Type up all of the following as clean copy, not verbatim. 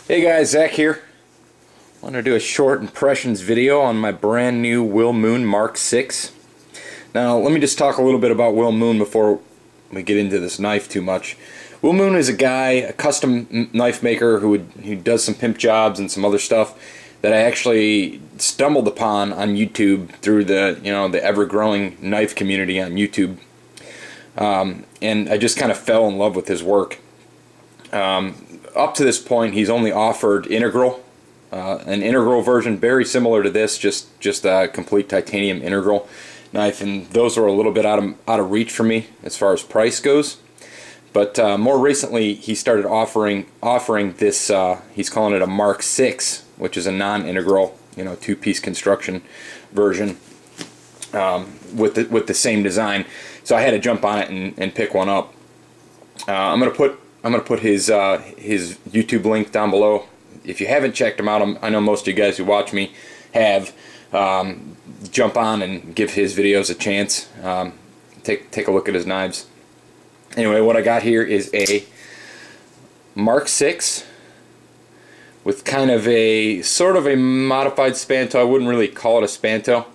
Hey guys, Zach here. I want to do a short impressions video on my brand new Will Moon Mark 6. Now let me just talk a little bit about Will Moon before we get into this knife too much. Will Moon is a guy, a custom knife maker who does some pimp jobs and some other stuff that I actually stumbled upon on YouTube through the the ever-growing knife community on YouTube, and I just kind of fell in love with his work. Up to this point, he's only offered integral, an integral version very similar to this, just a complete titanium integral knife, and those are a little bit out of reach for me as far as price goes. But more recently, he started offering this. He's calling it a Mark 6, which is a non-integral, two-piece construction version with the same design. So I had to jump on it and pick one up. I'm gonna put his YouTube link down below. If you haven't checked him out, I know most of you guys who watch me have. Jump on and give his videos a chance. Take a look at his knives. Anyway, what I got here is a Mark 6 with kind of sort of a modified spanto. I wouldn't really call it a spanto.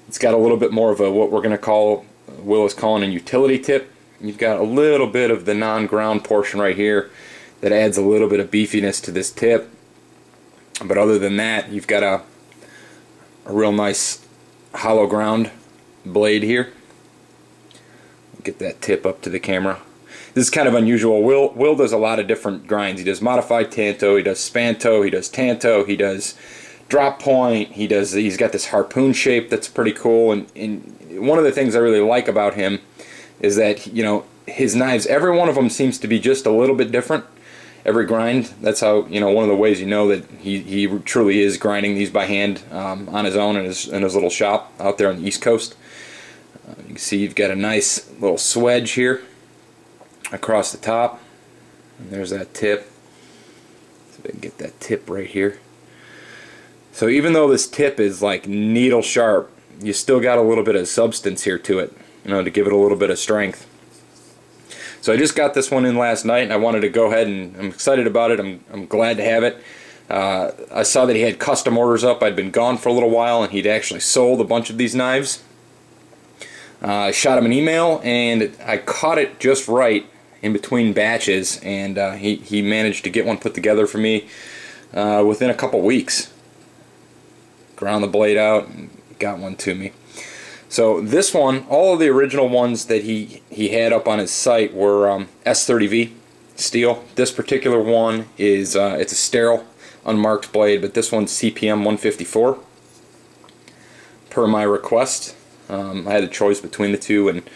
It's got a little bit more of a, what we're going to call, Will is calling a utility tip. You've got a little bit of the non-ground portion right here that adds a little bit of beefiness to this tip. But other than that, you've got a real nice hollow ground blade here. Get that tip up to the camera. This is kind of unusual. Will does a lot of different grinds. He does modified tanto, he does spanto, he does tanto, he does drop point, he's got this harpoon shape that's pretty cool, and one of the things I really like about him is that his knives, every one of them seems to be just a little bit different. Every grind, that's how, one of the ways you know that he truly is grinding these by hand on his own in his little shop out there on the East Coast. You can see you've got a nice little swedge here across the top, and there's that tip. So we can get that tip right here. So even though this tip is like needle sharp, you still got a little bit of substance here to it, to give it a little bit of strength. So I just got this one in last night, and I wanted to go ahead, and I'm excited about it. I'm glad to have it. I saw that he had custom orders up. I'd been gone for a little while, and he'd actually sold a bunch of these knives. I shot him an email, and I caught it just right in between batches, and he managed to get one put together for me within a couple weeks. Ground the blade out and got one to me. So this one, all of the original ones that he had up on his site were S30V steel. This particular one is it's a sterile, unmarked blade, but this one's CPM 154 per my request. I had a choice between the two, and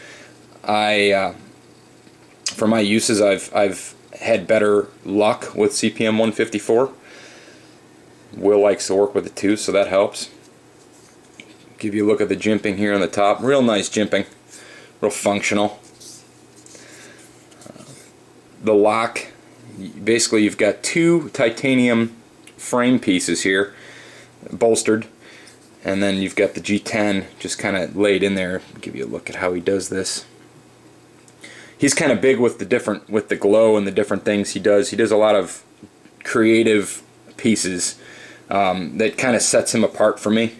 for my uses, I've had better luck with CPM 154. Will likes to work with it too, so that helps. Give you a look at the jimping here on the top. Real nice jimping, real functional. The lock, basically you've got two titanium frame pieces here, bolstered, and then you've got the G10 just kind of laid in there. Give you a look at how he does this. He's kind of big with the glow and the different things he does. He does a lot of creative pieces that kind of sets him apart for me.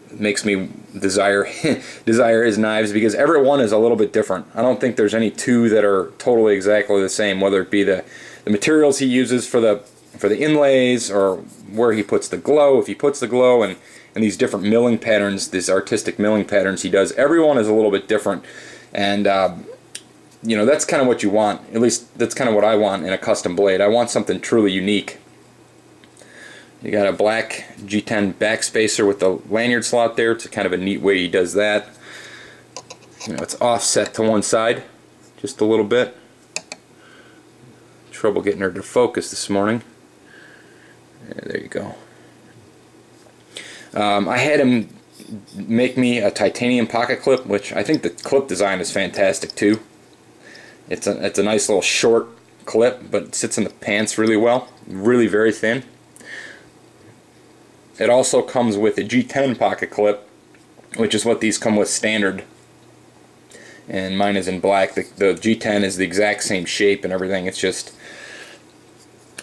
Makes me desire his knives, because every one is a little bit different. I don't think there's any two that are totally exactly the same, whether it be the materials he uses for the inlays, or where he puts the glow, if he puts the glow, and these different milling patterns, these artistic milling patterns he does. Every one is a little bit different, and that's kind of what you want. At least that's kind of what I want in a custom blade. I want something truly unique. You got a black G10 backspacer with the lanyard slot there. It's kind of a neat way he does that. It's offset to one side just a little bit. Trouble getting her to focus this morning. There you go. I had him make me a titanium pocket clip, which I think the clip design is fantastic too. It's a nice little short clip, but it sits in the pants really well. Really very thin. It also comes with a G10 pocket clip, which is what these come with standard. And mine is in black. The G10 is the exact same shape and everything. It's just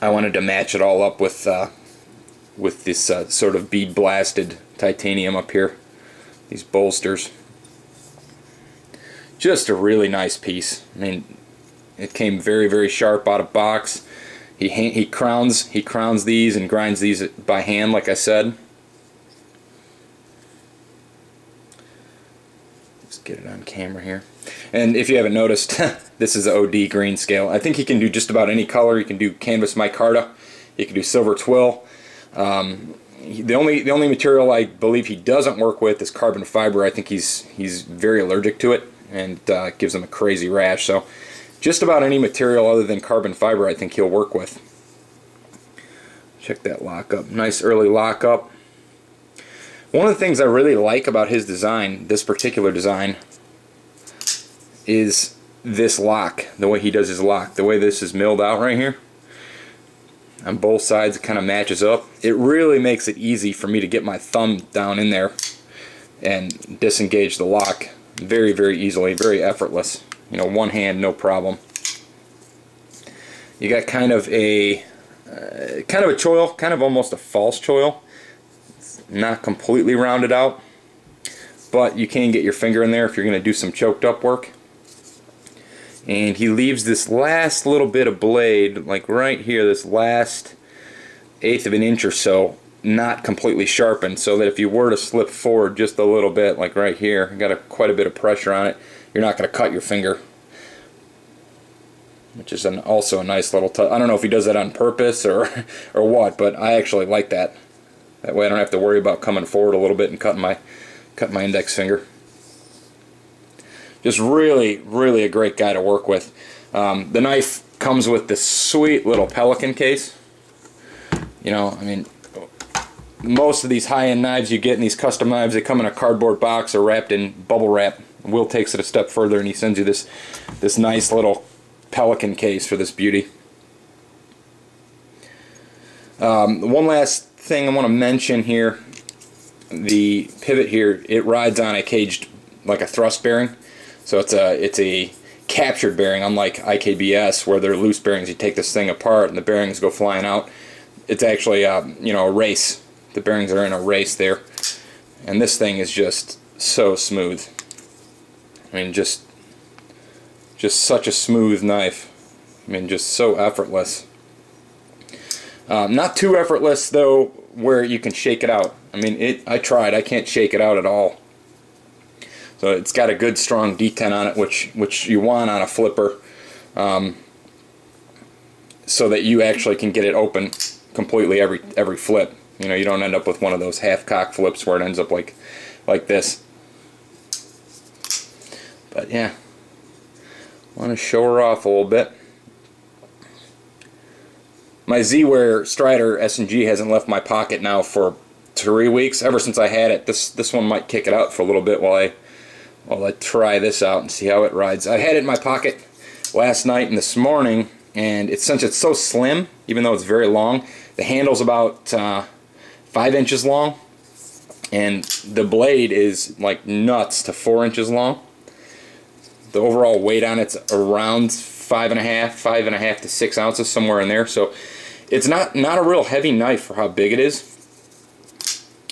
I wanted to match it all up with this sort of bead blasted titanium up here, these bolsters. Just a really nice piece. I mean, it came very, very sharp out of box. He crowns these and grinds these by hand, like I said. Just get it on camera here. And if you haven't noticed, this is the OD green scale. I think he can do just about any color. He can do canvas micarta. He can do silver twill. The only material I believe he doesn't work with is carbon fiber. I think he's very allergic to it, and gives him a crazy rash. So just about any material other than carbon fiber I think he'll work with. Check that lockup. Nice early lockup. One of the things I really like about his design, this particular design, is this lock, the way he does his lock, the way this is milled out right here. On both sides it kind of matches up. It really makes it easy for me to get my thumb down in there and disengage the lock very, very easily, very effortless. You know, one hand, no problem. You got kind of a choil, kind of almost a false choil. It's not completely rounded out, but you can get your finger in there if you're going to do some choked up work. And he leaves this last little bit of blade, like right here, this last 1/8 of an inch or so, not completely sharpened, so that if you were to slip forward just a little bit, like right here, you got quite a bit of pressure on it, you're not going to cut your finger. Which is also a nice little touch. I don't know if he does that on purpose or what, but I actually like that. That way I don't have to worry about coming forward a little bit and cutting my index finger. Just really, really a great guy to work with. The knife comes with this sweet little pelican case. You know, I mean, most of these high-end knives you get in these custom knives, they come in a cardboard box or wrapped in bubble wrap. Will takes it a step further and he sends you this nice little pelican case for this beauty. One last thing I want to mention here, the pivot here, it rides on a caged, like a thrust bearing. So it's a captured bearing, unlike IKBS where they're loose bearings. You take this thing apart and the bearings go flying out. It's actually you know, a race. The bearings are in a race there, and this thing is just so smooth. I mean, just such a smooth knife. I mean, just so effortless. Not too effortless though, where you can shake it out. I mean, I tried. I can't shake it out at all. So it's got a good strong detent on it, which you want on a flipper, so that you actually can get it open completely every flip. You know, you don't end up with one of those half-cock flips where it ends up like this. But yeah, I want to show her off a little bit. My Z-Wear Strider S&G hasn't left my pocket now for 3 weeks. Ever since I had it, this one might kick it out for a little bit while I try this out and see how it rides. I had it in my pocket last night and this morning, and since it's so slim, even though it's very long, the handle's about 5 inches long, and the blade is like nuts to 4 inches long. The overall weight on it's around 5.5 to 6 ounces, somewhere in there. So it's not a real heavy knife for how big it is.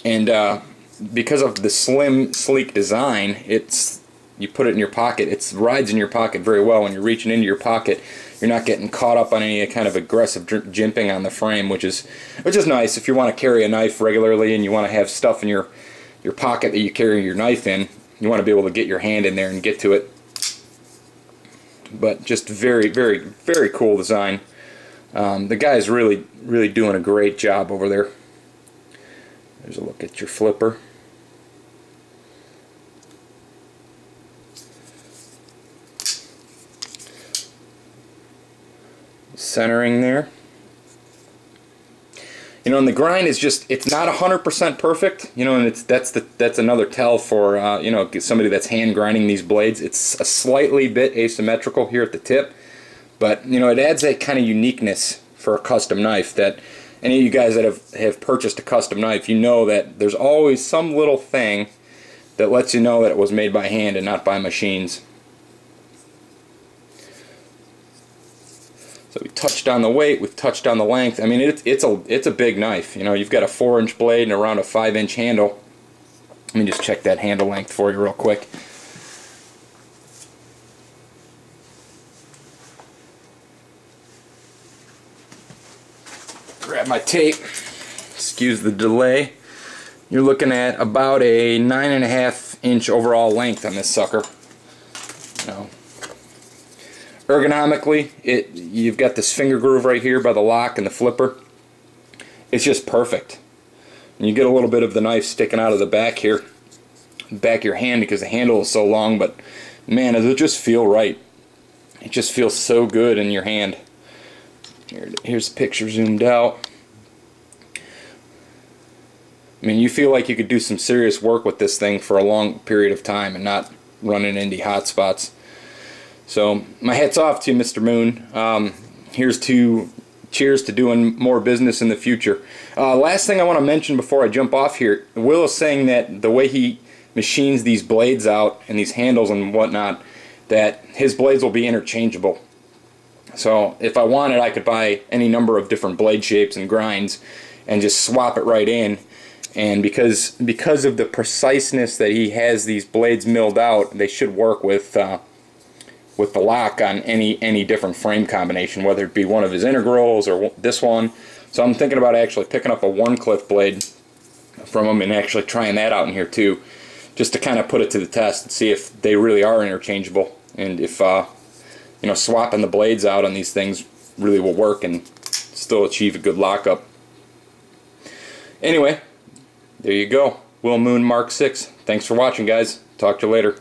And because of the slim, sleek design, you put it in your pocket. It rides in your pocket very well. When you're reaching into your pocket, you're not getting caught up on any kind of aggressive jimping on the frame, which is nice if you want to carry a knife regularly and you want to have stuff in your pocket that you carry your knife in. You want to be able to get your hand in there and get to it. But just very, very, very cool design. The guy is really, really doing a great job over there. There's a look at your flipper. Centering there. You know, and the grind is it's not 100% perfect. You know, and that's another tell for you know, somebody that's hand grinding these blades. It's a slightly bit asymmetrical here at the tip, but you know, it adds that kind of uniqueness for a custom knife. That any of you guys that have purchased a custom knife, you know that there's always some little thing that lets you know that it was made by hand and not by machines. So we touched on the weight, we've touched on the length. I mean, it's a big knife. You know, you've got a 4-inch blade and around a 5-inch handle. Let me just check that handle length for you real quick. Grab my tape. Excuse the delay. You're looking at about a 9.5-inch overall length on this sucker. Now, ergonomically, you've got this finger groove right here by the lock and the flipper. It's just perfect. And you get a little bit of the knife sticking out of the back here, back of your hand, because the handle is so long, but man, does it just feel right. It just feels so good in your hand. Here's the picture zoomed out. I mean, you feel like you could do some serious work with this thing for a long period of time and not running into hot spots. So my hat's off to you, Mr. Moon. Cheers to doing more business in the future. Last thing I want to mention before I jump off here, Will is saying that the way he machines these blades out and these handles and whatnot, that his blades will be interchangeable. So if I wanted, I could buy any number of different blade shapes and grinds and just swap it right in. And because of the preciseness that he has these blades milled out, they should work with the lock on any different frame combination, whether it be one of his integrals or this one. So I'm thinking about actually picking up a 1-cliff blade from him and actually trying that out in here too, just to kind of put it to the test and see if they really are interchangeable, and if you know, swapping the blades out on these things really will work and still achieve a good lockup. Anyway, there you go. Will Moon Mark 6. Thanks for watching, guys. Talk to you later.